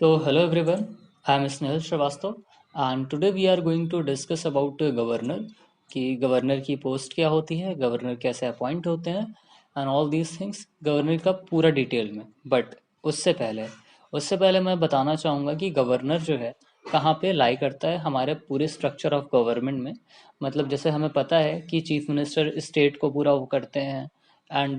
So, hello everyone. I am Snehal Shrivastava, and today we are going to discuss about governor कि governor की post क्या होती है, governor कैसे appoint होते हैं and all these things governor का पूरा डिटेल में। बट उससे पहले मैं बताना चाहूँगा कि गवर्नर जो है कहाँ पे लाई करता है हमारे पूरे स्ट्रक्चर ऑफ गवर्नमेंट में। मतलब जैसे हमें पता है कि चीफ मिनिस्टर स्टेट को पूरा वो करते हैं एंड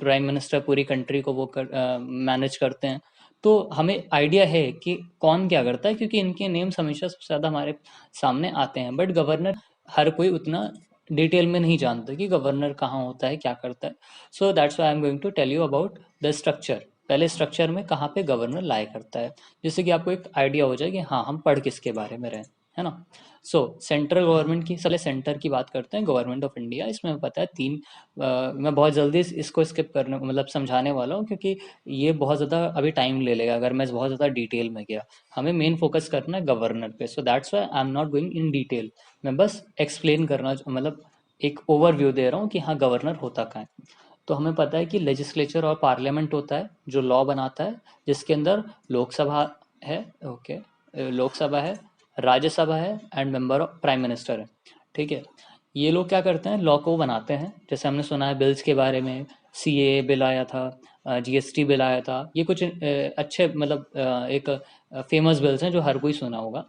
प्राइम मिनिस्टर पूरी कंट्री को वो मैनेज करते हैं। तो हमें आइडिया है कि कौन क्या करता है क्योंकि इनके नेम्स हमेशा सबसे ज़्यादा हमारे सामने आते हैं। बट गवर्नर हर कोई उतना डिटेल में नहीं जानता कि गवर्नर कहाँ होता है, क्या करता है। So that's why I am going to tell you about the structure. पहले स्ट्रक्चर में कहाँ पे गवर्नर लाई करता है, जिससे कि आपको एक आइडिया हो जाए कि हाँ हम पढ़ किसके बारे में रहे, है ना। सो सेंट्रल गवर्नमेंट की, पहले सेंटर की बात करते हैं, गवर्नमेंट ऑफ इंडिया। इसमें पता है तीन मैं बहुत जल्दी इसको स्किप करने मतलब समझाने वाला हूँ क्योंकि ये बहुत ज़्यादा अभी टाइम ले लेगा अगर मैं बहुत ज़्यादा डिटेल में गया। हमें मेन फोकस करना है गवर्नर पे, सो that's why I am not going in detail. मैं बस एक्सप्लेन करना मतलब एक ओवरव्यू दे रहा हूँ कि हाँ गवर्नर होता क्या है। तो हमें पता है कि लेजिस्लेचर और पार्लियामेंट होता है जो लॉ बनाता है, जिसके अंदर लोकसभा है, ओके, लोकसभा है, राज्यसभा है and member of prime minister है। ठीक है, ये लोग क्या करते हैं, लॉ को बनाते हैं। जैसे हमने सुना है बिल्स के बारे में, सीए बिल आया था, जीएसटी बिल आया था। ये कुछ अच्छे मतलब एक फेमस बिल्स हैं जो हर कोई सुना होगा।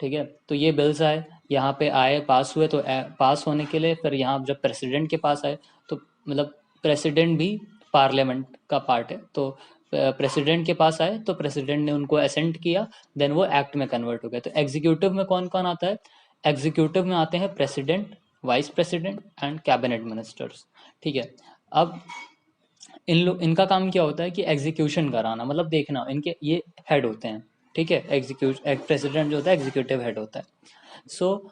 ठीक है, तो ये बिल्स आए, यहाँ पे आए, पास हुए, तो पास होने के लिए फिर यहाँ जब प्रेसिडेंट के पास आए तो मतलब प्रेसिडेंट भी पार्लियामेंट का पार्ट है, तो प्रेसिडेंट के पास आए तो प्रेसिडेंट ने उनको असेंट किया, देन वो एक्ट में कन्वर्ट हो गया। तो एग्जीक्यूटिव में कौन कौन आता है, एग्जीक्यूटिव में आते हैं president, vice president and cabinet ministers. ठीक है, अब इनका काम क्या होता है कि एग्जीक्यूशन कराना, मतलब देखना, इनके ये हेड होते हैं। ठीक है, प्रेसिडेंट जो होता है एग्जीक्यूटिव हेड होता है। सो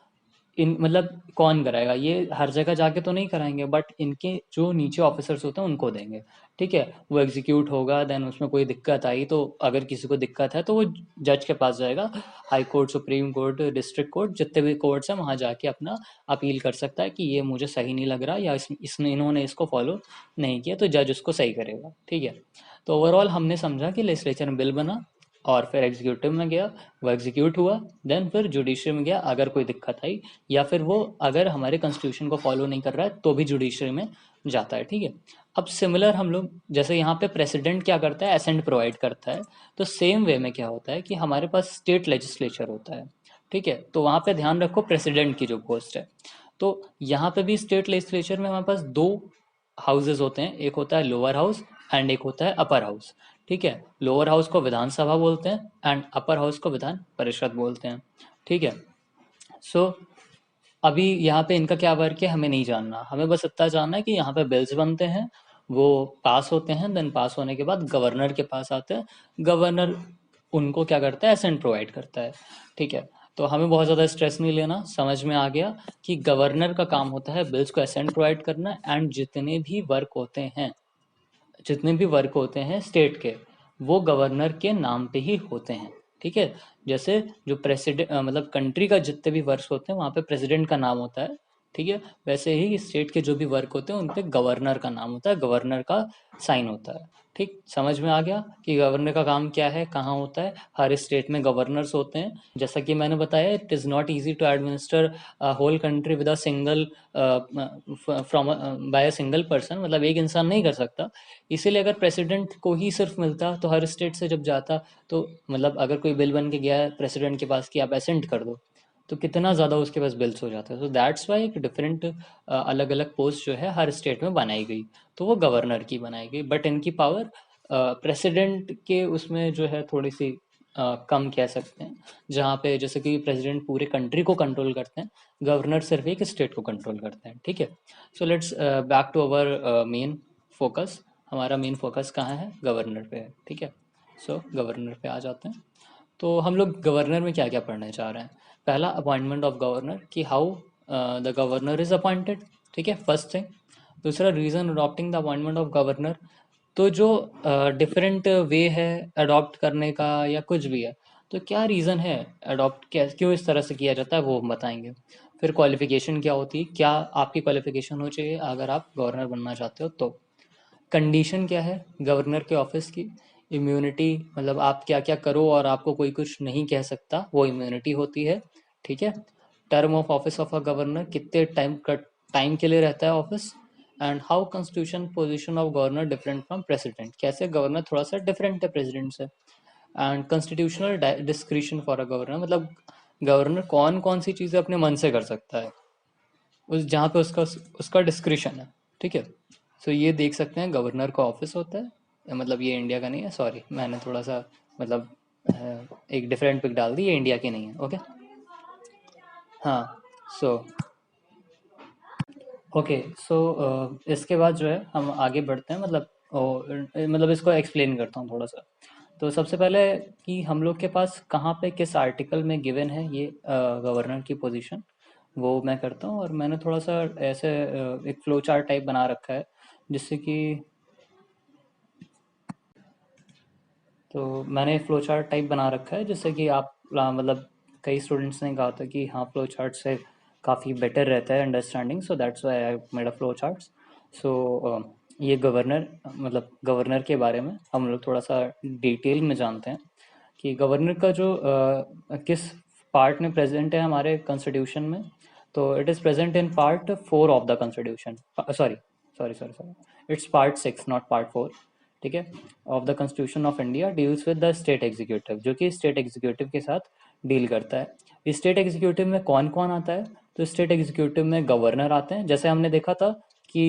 इन मतलब कौन कराएगा, ये हर जगह जाके तो नहीं कराएंगे, बट इनके जो नीचे ऑफिसर्स होते हैं उनको देंगे। ठीक है, वो एग्जीक्यूट होगा, देन उसमें कोई दिक्कत आई तो अगर किसी को दिक्कत है तो वो जज के पास जाएगा। High court, supreme court, district court, जितने भी कोर्ट्स हैं वहाँ जाके अपना अपील कर सकता है कि ये मुझे सही नहीं लग रहा, या इसने इन्होंने इसको फॉलो नहीं किया, तो जज उसको सही करेगा। ठीक है, तो ओवरऑल हमने समझा कि लेजिस्लेचर में बिल बना और फिर एग्जीक्यूटिव में गया, वो एग्जीक्यूट हुआ, देन फिर जुडिशरी में गया अगर कोई दिक्कत आई, या फिर वो अगर हमारे कॉन्स्टिट्यूशन को फॉलो नहीं कर रहा है तो भी जुडिशरी में जाता है। ठीक है, अब सिमिलर हम लोग जैसे यहाँ पे प्रेसिडेंट क्या करता है, एसेंट प्रोवाइड करता है, तो सेम वे में क्या होता है कि हमारे पास स्टेट लेजिस्लेचर होता है। ठीक है, तो वहाँ पे ध्यान रखो प्रेसिडेंट की जो पोस्ट है। तो यहाँ पे भी स्टेट लेजिस्लेचर में हमारे पास दो हाउसेज होते हैं, एक होता है लोअर हाउस एंड एक होता है अपर हाउस। ठीक है, लोअर हाउस को विधानसभा बोलते हैं एंड अपर हाउस को विधान परिषद बोलते हैं। ठीक है, सो अभी यहाँ पे इनका क्या वर्क है हमें नहीं जानना, हमें बस इतना जानना है कि यहाँ पे बिल्स बनते हैं, वो पास होते हैं, देन पास होने के बाद गवर्नर के पास आते हैं। गवर्नर उनको क्या करता है, एसेंट प्रोवाइड करता है। ठीक है, तो हमें बहुत ज़्यादा स्ट्रेस नहीं लेना, समझ में आ गया कि गवर्नर का काम होता है बिल्स को एसेंट प्रोवाइड करना, एंड जितने भी वर्क होते हैं स्टेट के, वो गवर्नर के नाम पे ही होते हैं। ठीक है, जैसे जो प्रेसिडेंट मतलब कंट्री का जितने भी वर्क होते हैं वहाँ पे प्रेसिडेंट का नाम होता है। ठीक है, वैसे ही स्टेट के जो भी वर्क होते हैं उन पे गवर्नर का नाम होता है, गवर्नर का साइन होता है। ठीक, समझ में आ गया कि गवर्नर का काम क्या है, कहाँ होता है। हर स्टेट में गवर्नर्स होते हैं, जैसा कि मैंने बताया, it is not easy to administer whole country with a single from by a single person, मतलब एक इंसान नहीं कर सकता। इसीलिए अगर प्रेसिडेंट को ही सिर्फ मिलता तो हर स्टेट से जब जाता, तो मतलब अगर कोई बिल बन के गया है प्रेसिडेंट के पास कि आप असेंट कर दो, तो कितना ज़्यादा उसके पास बिल्स हो जाता है। तो दैट्स वाई एक डिफरेंट अलग अलग पोस्ट जो है हर स्टेट में बनाई गई, तो वो गवर्नर की बनाई गई। बट इनकी पावर प्रेसिडेंट के उसमें जो है थोड़ी सी कम कह सकते हैं, जहाँ पे जैसे कि प्रेसिडेंट पूरे कंट्री को कंट्रोल करते हैं, गवर्नर सिर्फ एक स्टेट को कंट्रोल करते हैं। ठीक है, so let's back to our main focus. हमारा मेन फोकस कहाँ है, गवर्नर पे है। ठीक है, सो गवर्नर पे आ जाते हैं। तो हम लोग गवर्नर में क्या क्या पढ़ने जा रहे हैं। पहला, अपॉइंटमेंट ऑफ गवर्नर, कि how the governor is appointed. ठीक है, फर्स्ट थिंग। दूसरा, reason adopting the appointment of governor. तो जो डिफरेंट वे है अडॉप्ट करने का या कुछ भी है, तो क्या रीज़न है अडॉप्ट, क्या क्यों इस तरह से किया जाता है, वो हम बताएंगे। फिर क्वालिफिकेशन क्या होती है, क्या आपकी क्वालिफिकेशन हो चाहिए अगर आप गवर्नर बनना चाहते हो, तो कंडीशन क्या है गवर्नर के ऑफिस की, इम्यूनिटी मतलब आप क्या क्या करो और आपको कोई कुछ नहीं कह सकता, वो इम्यूनिटी होती है। ठीक है। Term of office of a governor, कितने टाइम के लिए रहता है office. And how constitution position of governor different from president, कैसे गवर्नर थोड़ा सा डिफरेंट है प्रेसिडेंट से। And constitutional discretion for a governor, मतलब गवर्नर कौन कौन सी चीज़ें अपने मन से कर सकता है, उस जहाँ पे उसका उसका डिस्क्रिशन है। ठीक है। सो ये देख सकते हैं गवर्नर का ऑफिस होता है, मतलब ये इंडिया का नहीं है, सॉरी मैंने थोड़ा सा मतलब एक डिफरेंट पिक डाल दी, ये इंडिया की नहीं है। ओके। हाँ। So okay. सो इसके बाद जो है हम आगे बढ़ते हैं, मतलब मतलब इसको एक्सप्लेन करता हूँ थोड़ा सा। तो सबसे पहले कि हम लोग के पास कहाँ पे किस आर्टिकल में गिवन है ये गवर्नर की पोजीशन, वो मैं करता हूँ। और मैंने थोड़ा सा ऐसे एक फ्लो चार्ट टाइप बना रखा है, जिससे कि तो मैंने फ्लो चार्ट टाइप बना रखा है जिससे कि आप मतलब कई स्टूडेंट्स ने कहा था कि हाँ फ्लो चार्ट से काफ़ी बेटर रहता है understanding, so that's why I made a flow charts. सो ये गवर्नर, मतलब गवर्नर के बारे में हम लोग थोड़ा सा डिटेल में जानते हैं कि गवर्नर का जो किस पार्ट में प्रेजेंट है हमारे कॉन्स्टिट्यूशन में। तो it is present in part 4 of the constitution, sorry sorry sorry sorry, it's part 6 not part 4। ठीक है। Of the constitution of India deals with the state executive, जो कि स्टेट एग्जीक्यूटिव के साथ डील करता है। स्टेट एग्जीक्यूटिव में कौन कौन आता है, तो स्टेट एग्जीक्यूटिव में गवर्नर आते हैं, जैसे हमने देखा था कि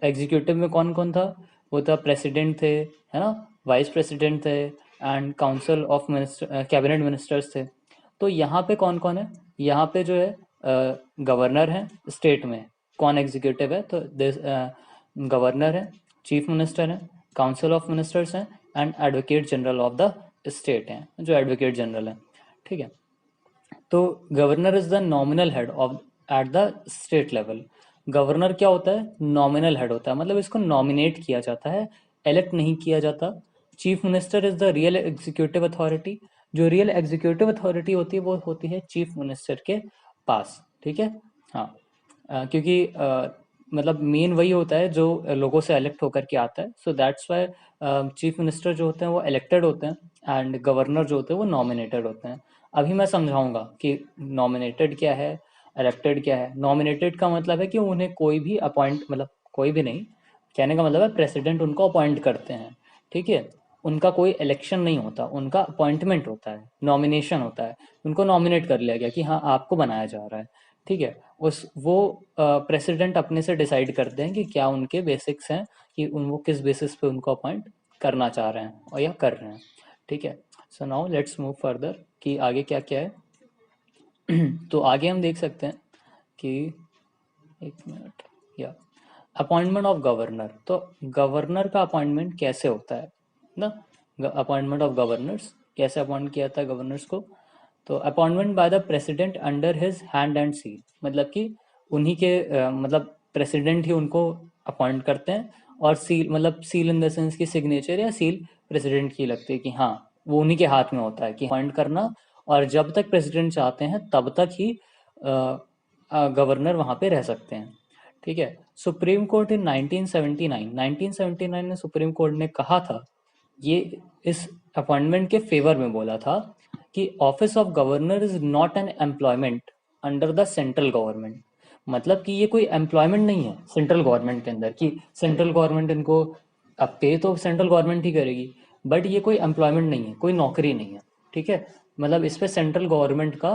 एग्जीक्यूटिव में कौन कौन था, वो था प्रेसिडेंट थे, है ना, वाइस प्रेसिडेंट थे, and council of minister, cabinet ministers थे। तो यहाँ पे कौन कौन है, यहाँ पे जो है गवर्नर है स्टेट में, कौन एग्जीक्यूटिव है, तो दिस गवर्नर है, चीफ मिनिस्टर है, काउंसिल ऑफ मिनिस्टर्स हैं, and advocate general of the state हैं, जो एडवोकेट जनरल हैं। ठीक है। तो governor is the nominal head of at the state level. Governor क्या होता है, नॉमिनल हेड होता है, मतलब इसको नॉमिनेट किया जाता है, एलेक्ट नहीं किया जाता। Chief minister is the real executive authority, जो रियल एग्जीक्यूटिव अथॉरिटी होती है वो होती है चीफ मिनिस्टर के पास। ठीक है। हाँ। क्योंकि मतलब मेन वही होता है जो लोगों से इलेक्ट होकर के आता है, so that's why chief minister जो होते हैं वो इलेक्टेड होते हैं एंड गवर्नर जो होते हैं वो नॉमिनेटेड होते हैं। अभी मैं समझाऊंगा कि नॉमिनेटेड क्या है, इलेक्टेड क्या है। नॉमिनेटेड का मतलब है कि उन्हें कोई भी अपॉइंट, मतलब कोई भी नहीं, कहने का मतलब है प्रेसिडेंट उनको अपॉइंट करते हैं। ठीक है। उनका कोई इलेक्शन नहीं होता, उनका अपॉइंटमेंट होता है, नॉमिनेशन होता है, उनको नॉमिनेट कर लिया गया कि हाँ आपको बनाया जा रहा है। ठीक है। उस वो प्रेसिडेंट अपने से डिसाइड करते हैं कि क्या उनके बेसिक्स हैं, कि वो किस बेसिस पे उनको अपॉइंट करना चाह रहे हैं और या कर रहे हैं। ठीक है। So now let's move further कि आगे क्या क्या है। तो आगे हम देख सकते हैं कि एक मिनट, या अपॉइंटमेंट ऑफ गवर्नर, तो गवर्नर का अपॉइंटमेंट कैसे होता है ना, अपॉइंटमेंट ऑफ गवर्नर्स कैसे अपॉइंट किया जाता है गवर्नर्स को। तो appointment by the president under his hand and seal, मतलब कि उन्हीं के मतलब प्रेसिडेंट ही उनको अपॉइंट करते हैं, और सील मतलब सील इन द सेंस की सिग्नेचर या सील प्रेसिडेंट की लगती है कि हाँ वो उन्हीं के हाथ में होता है कि अपॉइंट करना, और जब तक प्रेसिडेंट चाहते हैं तब तक ही गवर्नर वहाँ पे रह सकते हैं। ठीक है। सुप्रीम कोर्ट इन 1979 में सुप्रीम कोर्ट ने कहा था, ये इस अपॉइंटमेंट के फेवर में बोला था कि office of governor is not an employment under the central government. मतलब कि ये कोई एम्प्लॉयमेंट नहीं है सेंट्रल गवर्नमेंट के अंदर, कि सेंट्रल गवर्नमेंट इनको, अब पे तो सेंट्रल गवर्नमेंट ही करेगी, बट ये कोई एम्प्लॉयमेंट नहीं है, कोई नौकरी नहीं है। ठीक है। मतलब इस पे सेंट्रल गवर्नमेंट का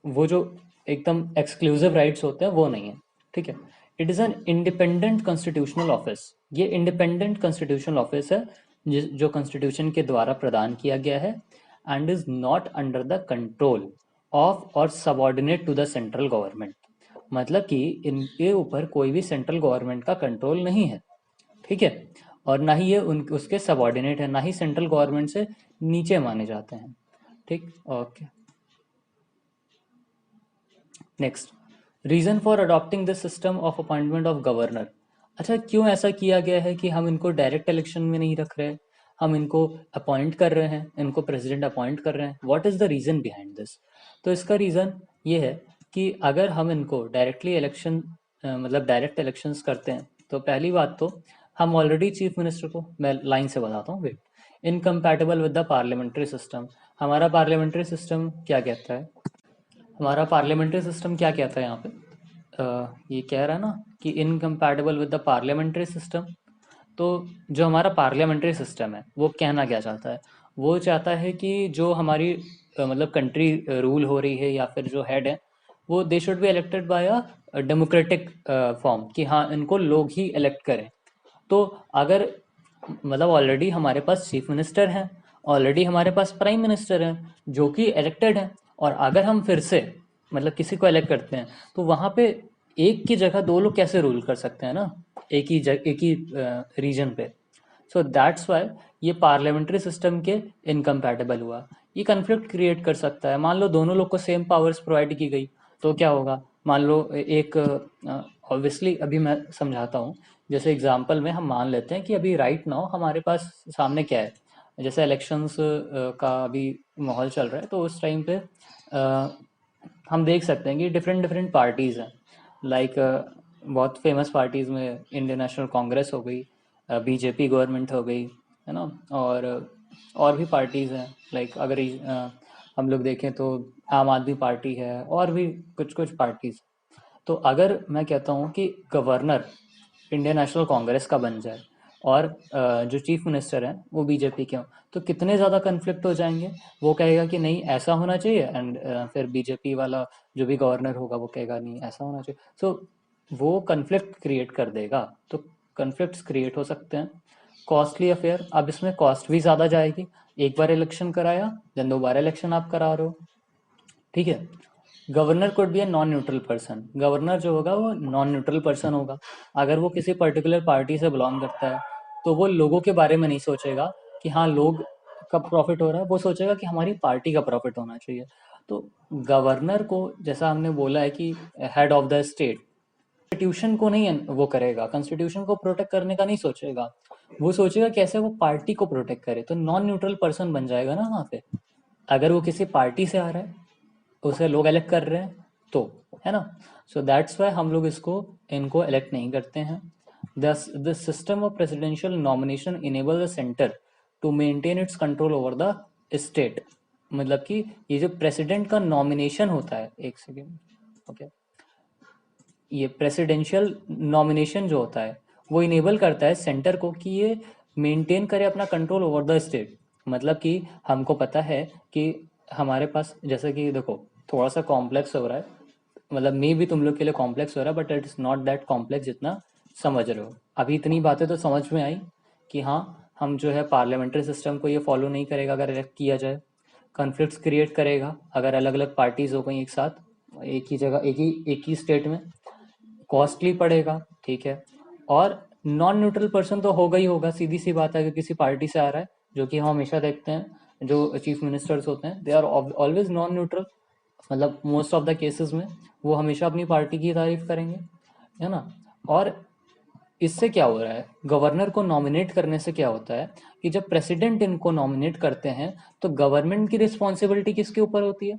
वो जो एकदम एक्सक्लूसिव राइट्स होते हैं वो नहीं है। ठीक है। It is an independent constitutional office, ये इंडिपेंडेंट कॉन्स्टिट्यूशनल ऑफिस है जो कॉन्स्टिट्यूशन के द्वारा प्रदान किया गया है, and is not under the control of और subordinate to the central government. मतलब कि इनके ऊपर कोई भी सेंट्रल गवर्नमेंट का कंट्रोल नहीं है। ठीक है। और ना ही ये उसके सबॉर्डिनेट है, ना ही सेंट्रल गवर्नमेंट से नीचे माने जाते हैं। ठीक। Okay. Next, reason for adopting this system of appointment of governor. अच्छा, क्यों ऐसा किया गया है कि हम इनको डायरेक्ट इलेक्शन में नहीं रख रहे, हम इनको अपॉइंट कर रहे हैं, इनको प्रेसिडेंट अपॉइंट कर रहे हैं, what is the reason behind this. तो इसका रीजन ये है कि अगर हम इनको डायरेक्टली इलेक्शन मतलब डायरेक्ट इलेक्शंस करते हैं, तो पहली बात तो हम ऑलरेडी चीफ मिनिस्टर को, मैं लाइन से बताता हूँ wait, incompatible with the parliamentary system. हमारा पार्लियामेंट्री सिस्टम क्या कहता है? हमारा पार्लियामेंट्री सिस्टम क्या कहता है यहाँ पे? ये कह रहा है ना कि incompatible with the parliamentary system. तो जो हमारा पार्लियामेंट्री सिस्टम है वो कहना क्या चाहता है? वो चाहता है कि जो हमारी मतलब कंट्री रूल हो रही है या फिर जो हेड है वो they should be elected by a democratic form, कि हाँ इनको लोग ही इलेक्ट करें। तो अगर मतलब ऑलरेडी हमारे पास चीफ मिनिस्टर हैं, ऑलरेडी हमारे पास प्राइम मिनिस्टर हैं जो कि इलेक्टेड हैं, और अगर हम फिर से मतलब किसी को इलेक्ट करते हैं तो वहाँ पे एक की जगह दो लोग कैसे रूल कर सकते हैं ना, एक ही रीजन पे। सो दैट्स वाई ये पार्लियामेंट्री सिस्टम के इनकम्पैटिबल हुआ। ये कन्फ्लिक्ट क्रिएट कर सकता है। मान लो दोनों लोग को सेम पावर्स प्रोवाइड की गई तो क्या होगा? मान लो एक ऑब्वियसली अभी मैं समझाता हूँ। जैसे एग्जांपल में हम मान लेते हैं कि अभी राइट नाउ हमारे पास सामने क्या है, जैसे इलेक्शंस का अभी माहौल चल रहा है, तो उस टाइम पे हम देख सकते हैं कि डिफरेंट डिफरेंट पार्टीज़ हैं। लाइक बहुत फेमस पार्टीज़ में इंडियन नेशनल कांग्रेस हो गई, बीजेपी गवर्नमेंट हो गई, है ना, और भी पार्टीज़ हैं। लाइक अगर हम लोग देखें तो आम आदमी पार्टी है और भी कुछ कुछ पार्टीज़। तो अगर मैं कहता हूँ कि गवर्नर इंडियन नेशनल कांग्रेस का बन जाए और जो चीफ मिनिस्टर हैं वो बीजेपी के हों, तो कितने ज़्यादा कन्फ्लिक्ट हो जाएंगे। वो कहेगा कि नहीं ऐसा होना चाहिए, एंड फिर बीजेपी वाला जो भी गवर्नर होगा वो कहेगा नहीं ऐसा होना चाहिए। सो वो कन्फ्लिक्ट क्रिएट कर देगा। तो कन्फ्लिक्ट्स क्रिएट हो सकते हैं। कॉस्टली अफेयर, अब इसमें कॉस्ट भी ज़्यादा जाएगी। एक बार इलेक्शन कराया, देन दोबारा इलेक्शन आप करा रहे हो, ठीक है। Governor could be a non neutral person. Governor जो होगा वो नॉन न्यूट्रल पर्सन होगा। अगर वो किसी पर्टिकुलर पार्टी से बिलोंग करता है तो वो लोगों के बारे में नहीं सोचेगा कि हाँ लोग का प्रॉफिट हो रहा है, वो सोचेगा कि हमारी पार्टी का प्रॉफिट होना चाहिए। तो गवर्नर को, जैसा हमने बोला है कि head of the state, constitution को नहीं वो करेगा, कॉन्स्टिट्यूशन को प्रोटेक्ट करने का नहीं सोचेगा। वो सोचेगा कैसे वो पार्टी को प्रोटेक्ट करे। तो नॉन न्यूट्रल पर्सन बन जाएगा ना वहाँ पे। अगर वो किसी पार्टी से आ रहा है, उसे लोग इलेक्ट कर रहे हैं, तो है ना। सो दैट्स वाई हम लोग इनको इलेक्ट नहीं करते हैं। The system of presidential nomination enable the centre to maintain its control over the state. मतलब कि ये जो प्रेसिडेंट का नॉमिनेशन होता है, एक सेकेंड, ओके, ये प्रेसिडेंशियल नॉमिनेशन जो होता है वो इनेबल करता है सेंटर को कि ये मेंटेन करे अपना कंट्रोल ओवर द स्टेट। मतलब कि हमको पता है कि हमारे पास, जैसे कि देखो थोड़ा सा कॉम्प्लेक्स हो रहा है, मतलब मे भी तुम लोग के लिए कॉम्प्लेक्स हो रहा है, but it is not that complex जितना समझ रहे हो। अभी इतनी बातें तो समझ में आई कि हाँ हम जो है पार्लियामेंट्री सिस्टम को ये फॉलो नहीं करेगा अगर इलेक्ट किया जाए। कन्फ्लिक्ट्स क्रिएट करेगा अगर अलग अलग पार्टीज हो गई एक साथ एक ही जगह एक ही स्टेट में। कॉस्टली पड़ेगा, ठीक है। और नॉन न्यूट्रल पर्सन तो होगा ही होगा, सीधी सी बात है, अगर किसी पार्टी से आ रहा है, जो कि हम हमेशा देखते हैं जो चीफ मिनिस्टर्स होते हैं they are always non neutral. मतलब मोस्ट ऑफ द केसेस में वो हमेशा अपनी पार्टी की तारीफ करेंगे, है ना। और इससे क्या हो रहा है, गवर्नर को नॉमिनेट करने से क्या होता है कि जब प्रेसिडेंट इनको नॉमिनेट करते हैं तो गवर्नमेंट की रिस्पॉन्सिबिलिटी किसके ऊपर होती है?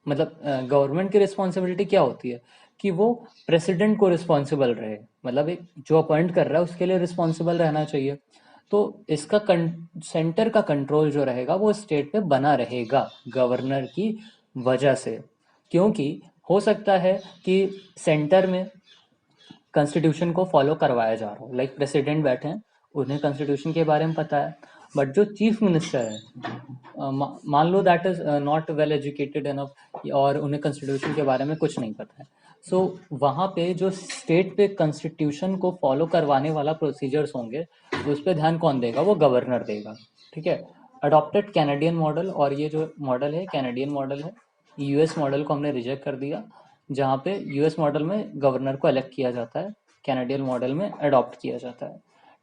मतलब गवर्नमेंट की रिस्पॉन्सिबिलिटी क्या होती है कि वो प्रेसिडेंट को रिस्पॉन्सिबल रहे। मतलब एक जो अपॉइंट कर रहा है उसके लिए रिस्पॉन्सिबल रहना चाहिए। तो इसका सेंटर का कंट्रोल जो रहेगा वो स्टेट पे बना रहेगा गवर्नर की वजह से। क्योंकि हो सकता है कि सेंटर में कॉन्स्टिट्यूशन को फॉलो करवाया जा रहा हो, लाइक प्रेसिडेंट बैठे हैं, उन्हें कॉन्स्टिट्यूशन के बारे में पता है, बट जो चीफ मिनिस्टर है मान लो that is not well educated enough, और उन्हें कॉन्स्टिट्यूशन के बारे में कुछ नहीं पता है। सो वहाँ पे जो स्टेट पे कॉन्स्टिट्यूशन को फॉलो करवाने वाला प्रोसीजर्स होंगे उस पर ध्यान कौन देगा? वो गवर्नर देगा, ठीक है। अडॉप्टेड कैनेडियन मॉडल, और ये जो मॉडल है कैनेडियन मॉडल है। यूएस मॉडल को हमने रिजेक्ट कर दिया, जहाँ पे यूएस मॉडल में गवर्नर को इलेक्ट किया जाता है, कैनेडियन मॉडल में अडॉप्ट किया जाता है,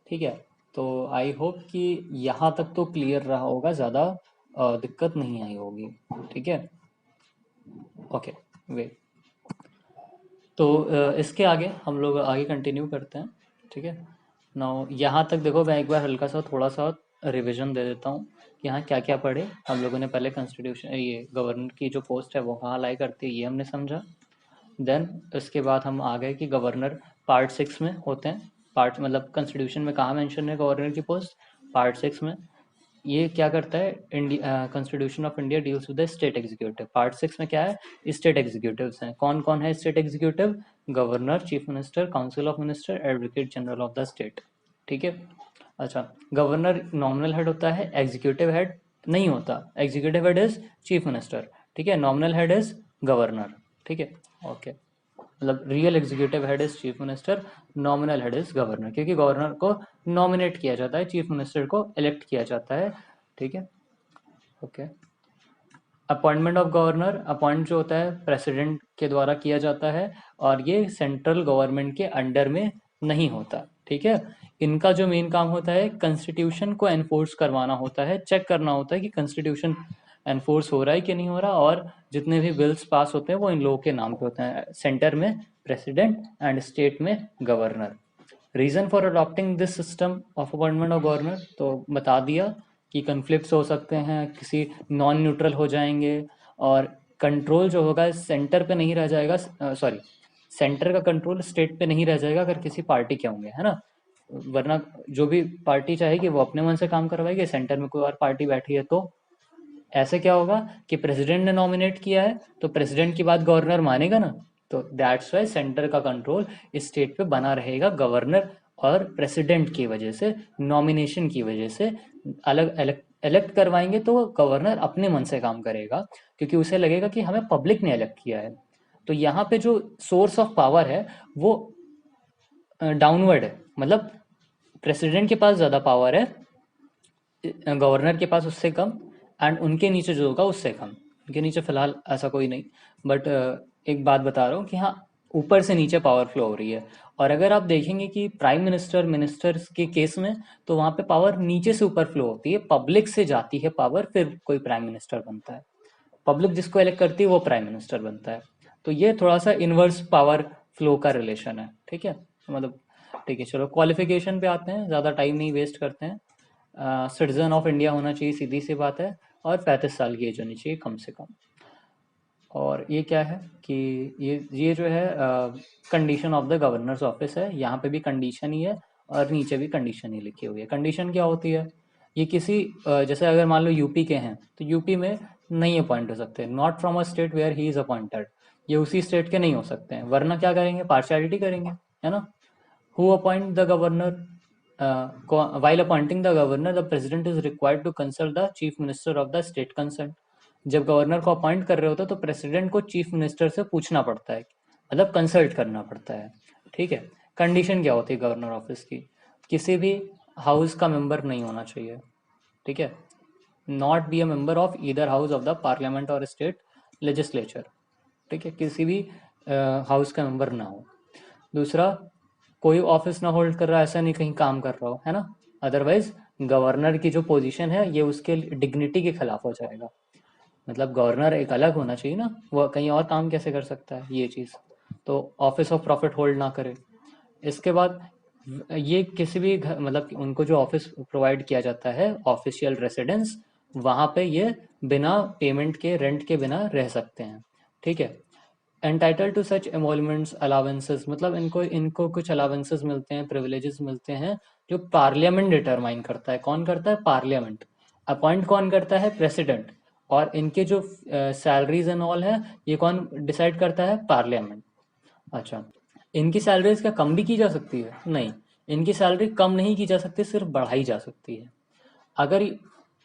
ठीक है। तो आई होप कि यहाँ तक तो क्लियर रहा होगा, ज़्यादा दिक्कत नहीं आई होगी, ठीक है। Okay, wait. तो इसके आगे हम लोग आगे कंटिन्यू करते हैं, ठीक है। नाउ यहाँ तक देखो, मैं एक बार हल्का सा थोड़ा सा रिवीजन दे देता हूँ कि यहाँ क्या क्या पढ़े हम लोगों ने। पहले कॉन्स्टिट्यूशन, ये गवर्नर की जो पोस्ट है वो कहाँ लाई करती है ये हमने समझा। देन इसके बाद हम आ गए कि गवर्नर पार्ट 6 में होते हैं। पार्ट मतलब कॉन्स्टिट्यूशन में कहाँ मेंशन है गवर्नर की पोस्ट? पार्ट 6 में। ये क्या करता है, India constitution of India deals with the state executive. Part 6 में क्या है, स्टेट एग्जीक्यूटिव्स हैं। कौन कौन है state executive? Governor, chief minister, council of minister, advocate general of the state. ठीक है। अच्छा, गवर्नर नॉमिनल हेड होता है, एग्जीक्यूटिव हेड नहीं होता। Executive head is chief minister, ठीक है। नॉमिनल हेड इज गवर्नर, ठीक है। ओके, मतलब real executive head is chief minister, nominal head is governor, क्योंकि गवर्नर को नॉमिनेट किया जाता है, चीफ मिनिस्टर को इलेक्ट किया जाता है, ठीक है। Okay, appointment of governor, appoint जो होता है प्रेसिडेंट के द्वारा किया जाता है, और ये सेंट्रल गवर्नमेंट के अंडर में नहीं होता, ठीक है। इनका जो मेन काम होता है, कॉन्स्टिट्यूशन को एनफोर्स करवाना होता है, चेक करना होता है कि कॉन्स्टिट्यूशन एनफोर्स हो रहा है कि नहीं हो रहा, और जितने भी बिल्स पास होते हैं वो इन लोगों के नाम पे होते हैं, सेंटर में प्रेसिडेंट एंड स्टेट में governor. Reason for adopting this system of appointment of governor, तो बता दिया कि कन्फ्लिक्ट्स हो सकते हैं, किसी नॉन न्यूट्रल हो जाएंगे, और कंट्रोल जो होगा सेंटर पे नहीं रह जाएगा, सॉरी, सेंटर का कंट्रोल स्टेट पे नहीं रह जाएगा अगर किसी पार्टी के होंगे, है ना। वरना जो भी पार्टी चाहेगी वो अपने मन से काम करवाएगी, सेंटर में कोई और पार्टी बैठी है तो ऐसे क्या होगा कि प्रेसिडेंट ने नॉमिनेट किया है तो प्रेसिडेंट की बात गवर्नर मानेगा ना, तो दैट्स वाई सेंटर का कंट्रोल स्टेट पे बना रहेगा गवर्नर और प्रेसिडेंट की वजह से, नॉमिनेशन की वजह से। अलग इलेक्ट करवाएंगे तो गवर्नर अपने मन से काम करेगा, क्योंकि उसे लगेगा कि हमें पब्लिक ने इलेक्ट किया है। तो यहाँ पे जो सोर्स ऑफ पावर है वो डाउनवर्ड है, मतलब प्रेसिडेंट के पास ज़्यादा पावर है, गवर्नर के पास उससे कम, एंड उनके नीचे जो होगा उससे कम। उनके नीचे फिलहाल ऐसा कोई नहीं, बट एक बात बता रहा हूँ कि हाँ, ऊपर से नीचे पावर फ्लो हो रही है। और अगर आप देखेंगे कि प्राइम मिनिस्टर मिनिस्टर्स के केस में, तो वहाँ पे पावर नीचे से ऊपर फ्लो होती है, पब्लिक से जाती है पावर, फिर कोई प्राइम मिनिस्टर बनता है। पब्लिक जिसको इलेक्ट करती है वो प्राइम मिनिस्टर बनता है। तो ये थोड़ा सा इनवर्स पावर फ्लो का रिलेशन है, ठीक है, मतलब। ठीक है, चलो क्वालिफिकेशन पे आते हैं, ज़्यादा टाइम नहीं वेस्ट करते हैं। सिटीजन ऑफ इंडिया होना चाहिए, सीधी सी बात है, और 35 साल की एज होनी चाहिए कम से कम। और ये क्या है कि ये जो है condition of the governors office है, यहाँ पे भी कंडीशन ही है और नीचे भी कंडीशन ही लिखी हुई है। कंडीशन क्या होती है, ये किसी जैसे अगर मान लो यूपी के हैं तो यूपी में नहीं अपॉइंट हो सकते, not from a state where he is appointed, ये उसी स्टेट के नहीं हो सकते हैं, वरना क्या करेंगे, पार्शियलिटी करेंगे, है ना। Who appoint the governor? While appointing the governor, the president is required to consult the chief minister of the state concerned. जब गवर्नर को अपॉइंट कर रहे होते तो प्रेसिडेंट को चीफ मिनिस्टर से पूछना पड़ता है, मतलब कंसल्ट करना पड़ता है, ठीक है। कंडीशन क्या होती है गवर्नर ऑफिस की, किसी भी हाउस का मेंबर नहीं होना चाहिए, ठीक है। Not be a member of either house of the parliament और स्टेट लेजिस्लेचर, ठीक है, किसी भी हाउस का मेंबर ना हो। दूसरा, कोई ऑफिस ना होल्ड कर रहा, ऐसा नहीं कहीं काम कर रहा हो, है ना, अदरवाइज गवर्नर की जो पोजीशन है ये उसके डिग्निटी के खिलाफ हो जाएगा। मतलब गवर्नर एक अलग होना चाहिए ना, वो कहीं और काम कैसे कर सकता है, ये चीज़। तो ऑफिस ऑफ प्रॉफिट होल्ड ना करे। इसके बाद ये किसी भी मतलब उनको जो ऑफिस प्रोवाइड किया जाता है, ऑफिशियल रेसिडेंस, वहाँ पे ये बिना पेमेंट के, रेंट के बिना रह सकते हैं, ठीक है। Entitle to such emoluments allowances, मतलब इनको इनको कुछ अलावेंसेस मिलते हैं, प्रिविलेजेस मिलते हैं, जो पार्लियामेंट डिटरमाइन करता है। कौन करता है, पार्लियामेंट। अपॉइंट कौन करता है, प्रेसिडेंट। और इनके जो सैलरीज एंड ऑल है, ये कौन डिसाइड करता है, पार्लियामेंट। अच्छा, इनकी सैलरीज क्या कम भी की जा सकती है, नहीं, इनकी सैलरी कम नहीं की जा सकती, सिर्फ बढ़ाई जा सकती है। अगर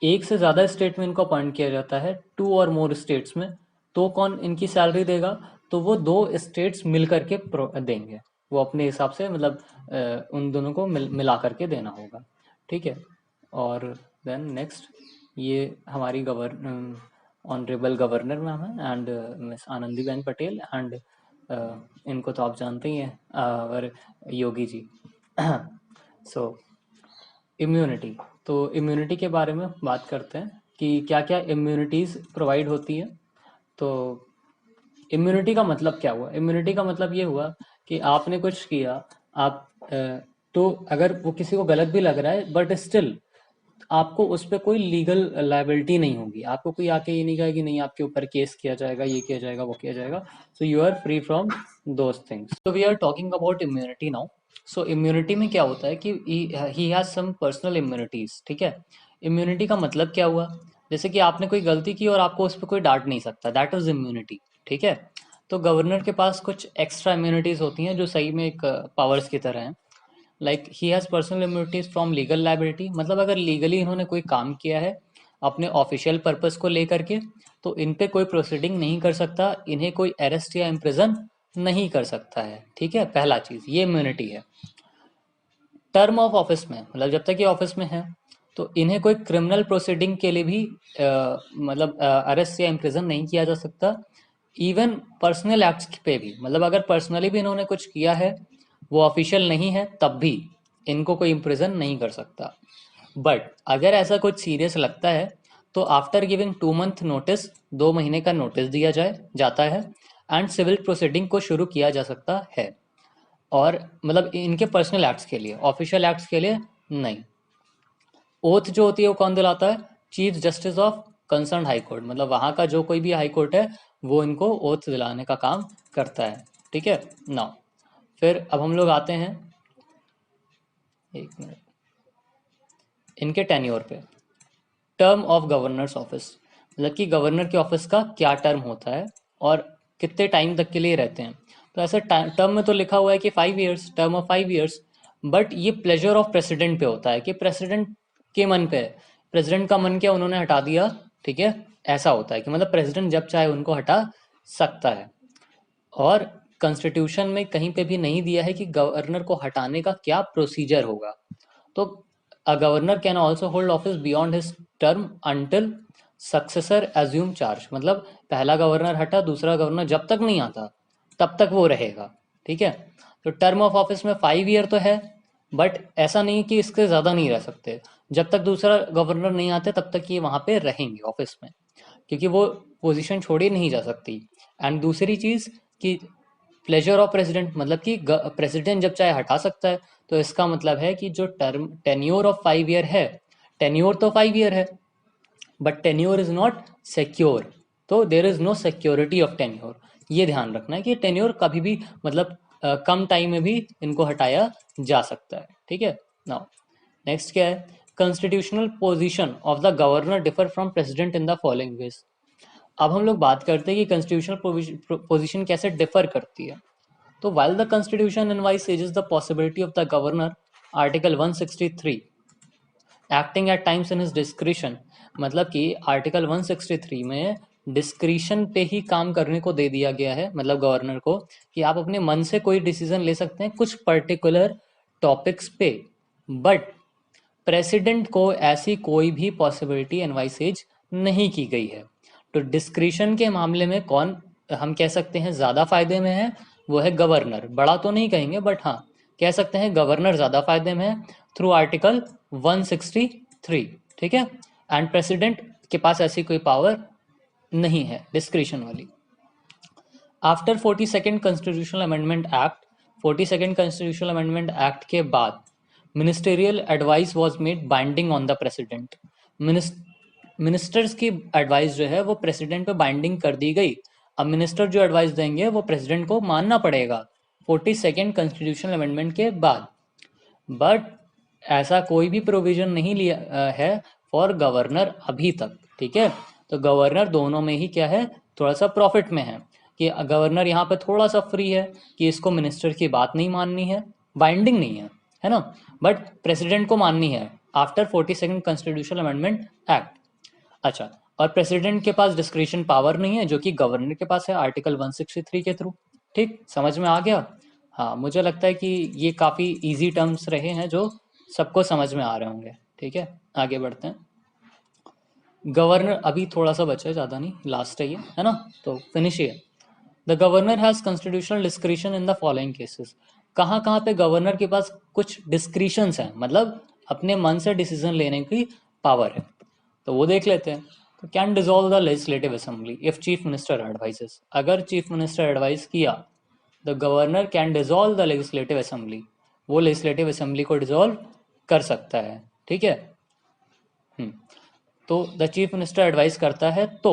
एक से ज़्यादा स्टेट में इनको अपॉइंट किया जाता है, टू और मोर स्टेट्स में, तो कौन इनकी सैलरी देगा, तो वो दो स्टेट्स मिल करके देंगे, वो अपने हिसाब से, मतलब उन दोनों को मिला करके देना होगा, ठीक है। और देन नेक्स्ट, ये हमारी ऑनरेबल गवर्नर मैम है, and miss Anandiben Patel, and इनको तो आप जानते ही हैं, और योगी जी। सो इम्यूनिटी, तो इम्यूनिटी के बारे में बात करते हैं कि क्या क्या इम्यूनिटीज़ प्रोवाइड होती है। तो इम्यूनिटी का मतलब क्या हुआ, इम्यूनिटी का मतलब ये हुआ कि आपने कुछ किया, आप तो अगर वो किसी को गलत भी लग रहा है, बट स्टिल आपको उस पर कोई लीगल लाइबिलिटी नहीं होगी, आपको कोई आके ये नहीं कहेगा कि नहीं आपके ऊपर केस किया जाएगा, ये किया जाएगा, वो किया जाएगा। So you are free from those things. So we are talking about immunity now. So immunity में क्या होता है कि he has some personal immunities, ठीक है। इम्यूनिटी का मतलब क्या हुआ? जैसे कि आपने कोई गलती की और आपको उस पर कोई डांट नहीं सकता, दैट इज इम्यूनिटी। ठीक है, तो गवर्नर के पास कुछ एक्स्ट्रा इम्यूनिटीज होती हैं जो सही में एक पावर्स की तरह हैं। Like he has personal immunities from legal liability, मतलब अगर लीगली इन्होंने कोई काम किया है अपने ऑफिशियल पर्पस को लेकर के, तो इन पे कोई प्रोसीडिंग नहीं कर सकता, इन्हें कोई अरेस्ट या इम्प्रिजन नहीं कर सकता है। ठीक है, पहला चीज ये इम्यूनिटी है। टर्म ऑफ ऑफिस में, मतलब जब तक ये ऑफिस में है तो इन्हें कोई क्रिमिनल प्रोसीडिंग के लिए भी मतलब अरेस्ट या इम्प्रिजन नहीं किया जा सकता। इवन पर्सनल एक्ट्स पे भी, मतलब अगर पर्सनली भी इन्होंने कुछ किया है, वो ऑफिशियल नहीं है, तब भी इनको कोई इम्प्रिजन नहीं कर सकता। बट अगर ऐसा कुछ सीरियस लगता है तो आफ्टर गिविंग 2 मंथ नोटिस, 2 महीने का नोटिस दिया जाता है, एंड सिविल प्रोसीडिंग को शुरू किया जा सकता है। और मतलब इनके पर्सनल एक्ट्स के लिए, ऑफिशियल एक्ट्स के लिए नहीं। ओथ जो होती है वो कौन दिलाता है? Chief justice of concern high court, मतलब वहां का जो कोई भी हाई कोर्ट है वो इनको ओथ दिलाने का काम करता है। ठीक है, नाउ फिर अब हम लोग आते हैं, एक मिनट, इनके टेन्योर पे। टर्म ऑफ गवर्नर्स ऑफिस, मतलब कि गवर्नर के ऑफिस का क्या टर्म होता है और कितने टाइम तक के लिए रहते हैं। तो ऐसे टर्म में तो लिखा हुआ है कि 5 years, term of 5 years, but ये प्लेजर ऑफ प्रेसिडेंट पे होता है कि प्रेसिडेंट के मन पे है। प्रेसिडेंट का मन किया, उन्होंने हटा दिया, ठीक है, ऐसा होता है कि मतलब प्रेसिडेंट जब चाहे उनको हटा सकता है। और कॉन्स्टिट्यूशन में कहीं पे भी नहीं दिया है कि गवर्नर को हटाने का क्या प्रोसीजर होगा। तो a governor can also hold office beyond his term until successor assume charge, मतलब पहला गवर्नर हटा, दूसरा गवर्नर जब तक नहीं आता तब तक वो रहेगा। ठीक है, तो टर्म ऑफ ऑफिस में 5 ईयर तो है, बट ऐसा नहीं कि इसके ज़्यादा नहीं रह सकते। जब तक दूसरा गवर्नर नहीं आते तब तक ये वहाँ पे रहेंगे ऑफिस में, क्योंकि वो पोजीशन छोड़ी नहीं जा सकती। एंड दूसरी चीज़ कि प्लेजर ऑफ प्रेसिडेंट, मतलब कि प्रेसिडेंट जब चाहे हटा सकता है, तो इसका मतलब है कि जो टर्म टेन्योर ऑफ 5 ईयर है, टेन्योर तो 5 ईयर है, but tenure is not secure, तो there is no security of tenure. ये ध्यान रखना है कि टेन्योर कभी भी, मतलब कम टाइम में भी इनको हटाया जा सकता है। ठीक है, नाउ नेक्स्ट क्या है? Constitutional position of the governor differ from president in the following veg. अब हम लोग बात करते हैं कि कॉन्स्टिट्यूशनल पोजीशन कैसे डिफर करती है। तो while the constitution envisages the possibility of the governor, article 163, acting at times in his discretion, मतलब कि आर्टिकल 163 में डिस्क्रिशन पे ही काम करने को दे दिया गया है, मतलब गवर्नर को, कि आप अपने मन से कोई डिसीजन ले सकते हैं कुछ पर्टिकुलर टॉपिक्स पे, बट प्रेसिडेंट को ऐसी कोई भी पॉसिबिलिटी एनवाइसेज नहीं की गई है। तो डिस्क्रिशन के मामले में कौन, हम कह सकते हैं ज़्यादा फायदे में है, वो है गवर्नर। बड़ा तो नहीं कहेंगे, बट हाँ कह सकते हैं गवर्नर ज़्यादा फायदे में है थ्रू आर्टिकल 163। ठीक है, एंड प्रेसिडेंट के पास ऐसी कोई पावर नहीं है डिस्क्रिशन वाली। After 42nd constitutional amendment act, 42nd constitutional amendment act के बाद ministerial advice was made binding on the president. Ministers की एडवाइस जो है वो प्रेसिडेंट पे बाइंडिंग कर दी गई। अब मिनिस्टर जो एडवाइस देंगे वो प्रेसिडेंट को मानना पड़ेगा 42nd कॉन्स्टिट्यूशनल अमेंडमेंट के बाद। बट ऐसा कोई भी प्रोविजन नहीं लिया है फॉर गवर्नर अभी तक। ठीक है, तो गवर्नर दोनों में ही क्या है, थोड़ा सा प्रॉफिट में है, कि गवर्नर यहाँ पे थोड़ा सा फ्री है कि इसको मिनिस्टर की बात नहीं माननी है, बाइंडिंग नहीं है ना, बट प्रेसिडेंट को माननी है after 42nd constitutional amendment act. अच्छा, और प्रेसिडेंट के पास डिस्क्रिशन पावर नहीं है जो कि गवर्नर के पास है आर्टिकल 163 के थ्रू। ठीक, समझ में आ गया? हाँ, मुझे लगता है कि ये काफ़ी इजी टर्म्स रहे हैं जो सबको समझ में आ रहे होंगे। ठीक है, आगे बढ़ते हैं। गवर्नर अभी थोड़ा सा बचा है, ज़्यादा नहीं, लास्ट है ना, तो फिनिश है। The governor has constitutional discretion in the following cases. कहाँ कहाँ पे गवर्नर के पास कुछ डिस्क्रिशंस हैं, मतलब अपने मन से डिसीजन लेने की पावर है, तो वो देख लेते हैं। तो can dissolve the legislative assembly if chief minister advises, अगर चीफ मिनिस्टर एडवाइस किया, the governor can dissolve the legislative assembly, वो लेजिस्लेटिव असेंबली को डिजोल्व कर सकता है। ठीक है, तो द चीफ मिनिस्टर एडवाइस करता है तो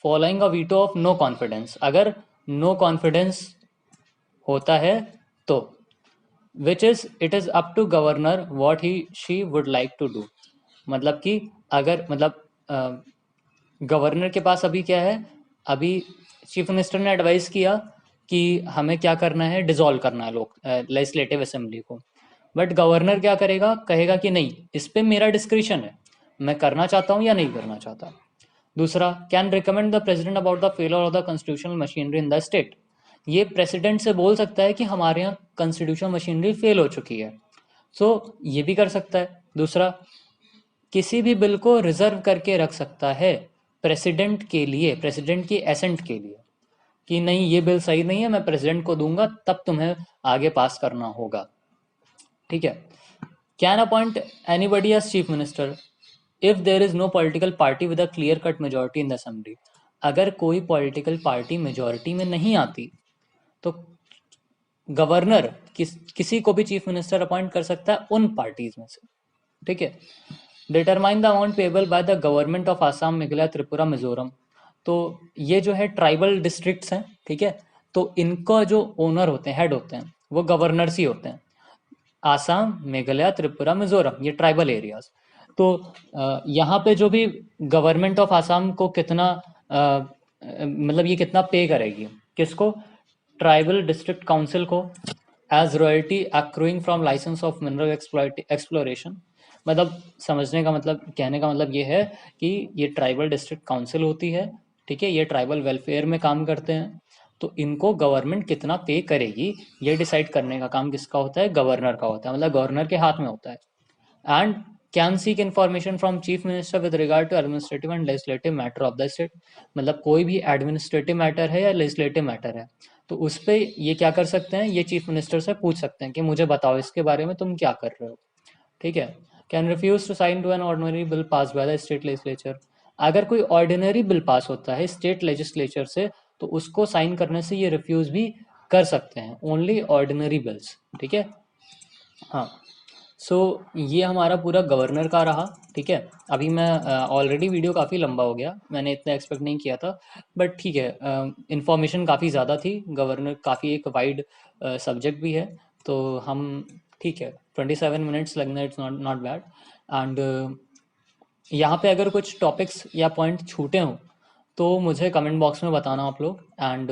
following a veto of no confidence, अगर नो कॉन्फिडेंस होता है तो which is it is up to governor what he she would like to do. मतलब कि अगर मतलब गवर्नर के पास अभी क्या है, अभी चीफ मिनिस्टर ने एडवाइस किया कि हमें क्या करना है, डिसॉल्व करना है लोग लेजिस्लेटिव असेंबली को। बट गवर्नर क्या करेगा, कहेगा कि नहीं, इस पे मेरा डिस्क्रिशन है, मैं करना चाहता हूँ या नहीं करना चाहता। दूसरा, can recommend the president about the failure of the constitutional machinery in the state. ये प्रेसिडेंट से बोल सकता है कि हमारे यहाँ कॉन्स्टिट्यूशनल मशीनरी फेल हो चुकी है, सो ये भी कर सकता है। दूसरा, किसी भी बिल को रिजर्व करके रख सकता है प्रेसिडेंट के लिए, प्रेसिडेंट की एसेंट के लिए, कि नहीं ये बिल सही नहीं है, मैं प्रेसिडेंट को दूंगा तब तुम्हें आगे पास करना होगा। ठीक है। Can appoint anybody as chief minister if there is no political party with a clear cut majority in the assembly. अगर कोई पॉलिटिकल पार्टी मेजोरिटी में नहीं आती तो गवर्नर किसी को भी चीफ मिनिस्टर अपॉइंट कर सकता है उन पार्टीज में से। ठीक है। Determine the amount payable by the government of Assam, Meghalaya, Tripura, Mizoram. तो ये जो है ट्राइबल डिस्ट्रिक्ट्स हैं, ठीक है, तो इनका जो ओनर होते हैं, हेड होते हैं, वो गवर्नर्स ही होते हैं। आसाम, मेघालय, त्रिपुरा, मिजोरम, ये ट्राइबल एरियाज। तो यहाँ पे जो भी गवर्नमेंट ऑफ आसाम को कितना मतलब ये कितना पे करेगी, किसको, ट्राइबल डिस्ट्रिक्ट काउंसिल को, as royalty accruing from licence of mineral exploration. मतलब समझने का मतलब, कहने का मतलब ये है कि ये ट्राइबल डिस्ट्रिक्ट काउंसिल होती है, ठीक है, ये ट्राइबल वेलफेयर में काम करते हैं, तो इनको गवर्नमेंट कितना पे करेगी ये डिसाइड करने का काम किसका होता है, गवर्नर का होता है, मतलब गवर्नर के हाथ में होता है। And can seek information from chief minister with regard to administrative and legislative matter of the state. मतलब कोई भी एडमिनिस्ट्रेटिव मैटर है या लेजिस्लेटिव मैटर है, तो उस पर ये क्या कर सकते हैं, ये चीफ मिनिस्टर से पूछ सकते हैं कि मुझे बताओ इसके बारे में तुम क्या कर रहे हो। ठीक है। Can refuse to sign to an ordinary bill pass by the state legislature. अगर कोई ऑर्डिनरी बिल पास होता है स्टेट लेजिस्लेचर से, तो उसको साइन करने से ये रिफ्यूज भी कर सकते हैं, ओनली ऑर्डिनरी बिल्स। ठीक है। हाँ। सो ये हमारा पूरा गवर्नर का रहा। ठीक है। अभी मैं ऑलरेडी वीडियो काफ़ी लंबा हो गया, मैंने इतना एक्सपेक्ट नहीं किया था, बट ठीक है, इंफॉर्मेशन काफ़ी ज़्यादा थी, गवर्नर काफ़ी एक वाइड सब्जेक्ट भी है, तो हम, ठीक है, 27 मिनट्स लगना, it's not not bad. And यहाँ पे अगर कुछ टॉपिक्स या पॉइंट छूटे हों तो मुझे कमेंट बॉक्स में बताना आप लोग। एंड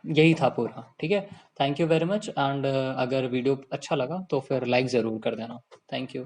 यही था पूरा। ठीक है। Thank you very much. And अगर वीडियो अच्छा लगा तो फिर लाइक ज़रूर कर देना। Thank you.